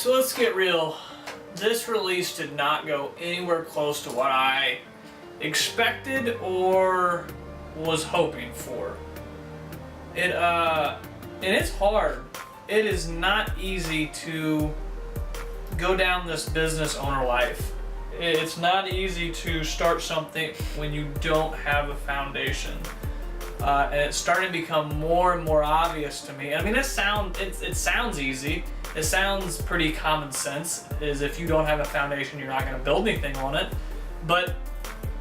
So let's get real. This release did not go anywhere close to what I expected or was hoping for. And it's hard. It is not easy to go down this business owner life. It's not easy to start something when you don't have a foundation. And it's starting to become more and more obvious to me. I mean, it sounds easy. It sounds pretty common sense, is if you don't have a foundation, you're not going to build anything on it. But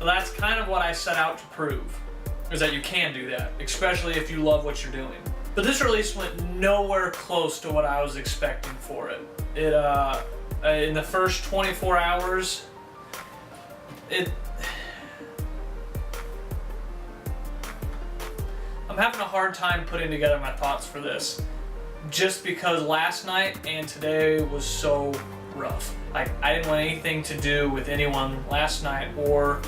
that's kind of what I set out to prove, is that you can do that, especially if you love what you're doing. But this release went nowhere close to what I was expecting for it. In the first 24 hours, I'm having a hard time putting together my thoughts for this, just because last night and today was so rough. Like, I didn't want anything to do with anyone last night or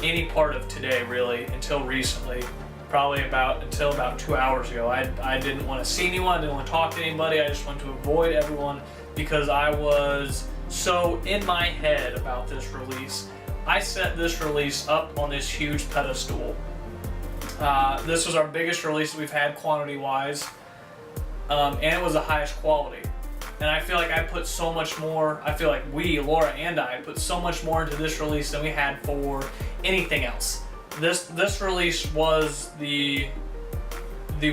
any part of today really until recently. Probably until about 2 hours ago. I didn't want to see anyone, I didn't want to talk to anybody, I just wanted to avoid everyone because I was so in my head about this release. I set this release up on this huge pedestal. This was our biggest release that we've had quantity-wise, and it was the highest quality. And I feel like I put so much more, I feel like Laura and I, put so much more into this release than we had for anything else. This release was the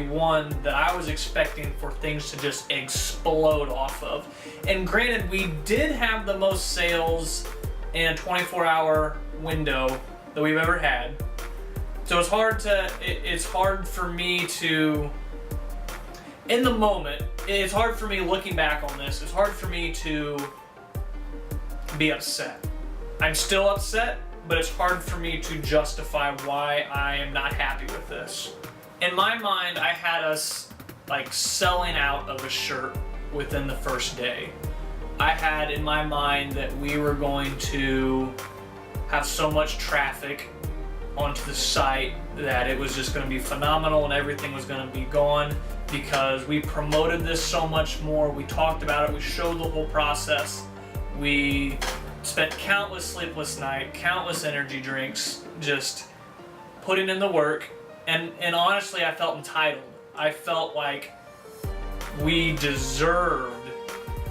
one that I was expecting for things to just explode off of. And granted, we did have the most sales in a 24-hour window that we've ever had. So it's hard for me to, in the moment, it's hard for me looking back on this, it's hard for me to be upset. I'm still upset, but it's hard for me to justify why I am not happy with this. In my mind, I had us like selling out of a shirt within the first day. I had in my mind that we were going to have so much traffic onto the site that it was just going to be phenomenal and everything was going to be gone because we promoted this so much more. We talked about it, we showed the whole process, we spent countless sleepless nights, countless energy drinks, just putting in the work, and honestly I felt entitled. I felt like we deserved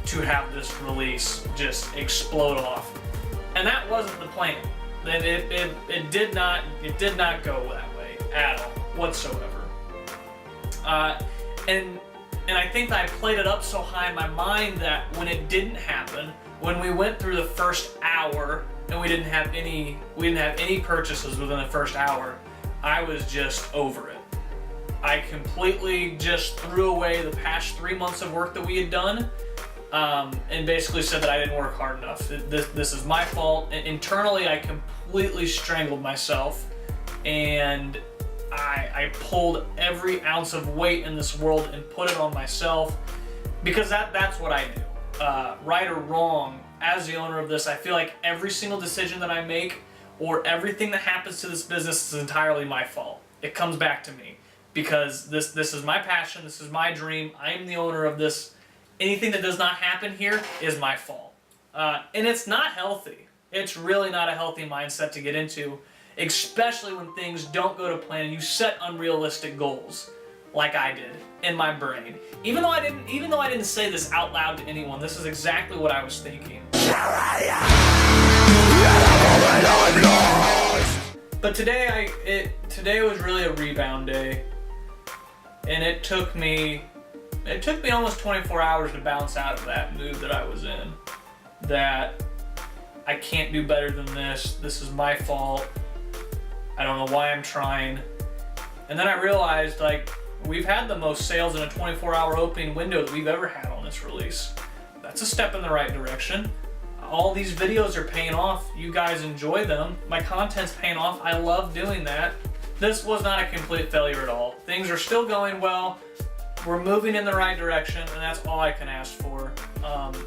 to have this release just explode off. And that wasn't the plan. It did not go that way at all whatsoever. And I think that I played it up so high in my mind that when it didn't happen, when we went through the first hour and we didn't have any purchases within the first hour, I was just over it. I completely just threw away the past 3 months of work that we had done, and basically said that I didn't work hard enough. This is my fault. And internally, I completely strangled myself, and I pulled every ounce of weight in this world and put it on myself, because that's what I do. Right or wrong, as the owner of this, I feel like every single decision that I make or everything that happens to this business is entirely my fault. It comes back to me because this is my passion, this is my dream, I am the owner of this. Anything that does not happen here is my fault. And it's not healthy. It's really not a healthy mindset to get into, especially when things don't go to plan and you set unrealistic goals like I did in my brain. Even though I didn't say this out loud to anyone, this is exactly what I was thinking. But today was really a rebound day, and it took me almost 24 hours to bounce out of that mood that I was in. That I can't do better than this. This is my fault. I don't know why I'm trying. And then I realized, like, we've had the most sales in a 24-hour opening window that we've ever had on this release. That's a step in the right direction. All these videos are paying off. You guys enjoy them. My content's paying off. I love doing that. This was not a complete failure at all. Things are still going well. We're moving in the right direction, and that's all I can ask for. And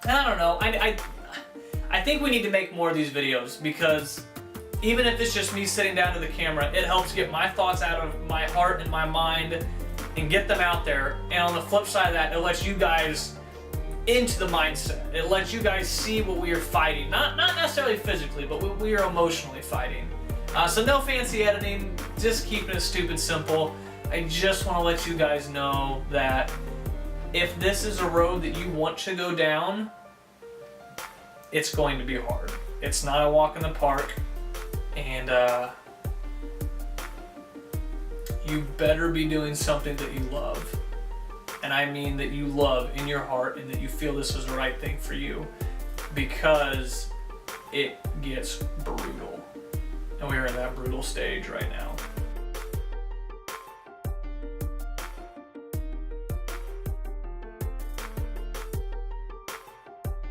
I don't know. I think we need to make more of these videos, because even if it's just me sitting down to the camera, it helps get my thoughts out of my heart and my mind and get them out there. And on the flip side of that, it lets you guys into the mindset. It lets you guys see what we are fighting. Not necessarily physically, but what we are emotionally fighting. So no fancy editing, just keeping it stupid simple. I just want to let you guys know that if this is a road that you want to go down, it's going to be hard. It's not a walk in the park, and you better be doing something that you love. And I mean that you love in your heart and that you feel this is the right thing for you, because it gets brutal. And we're in that brutal stage right now.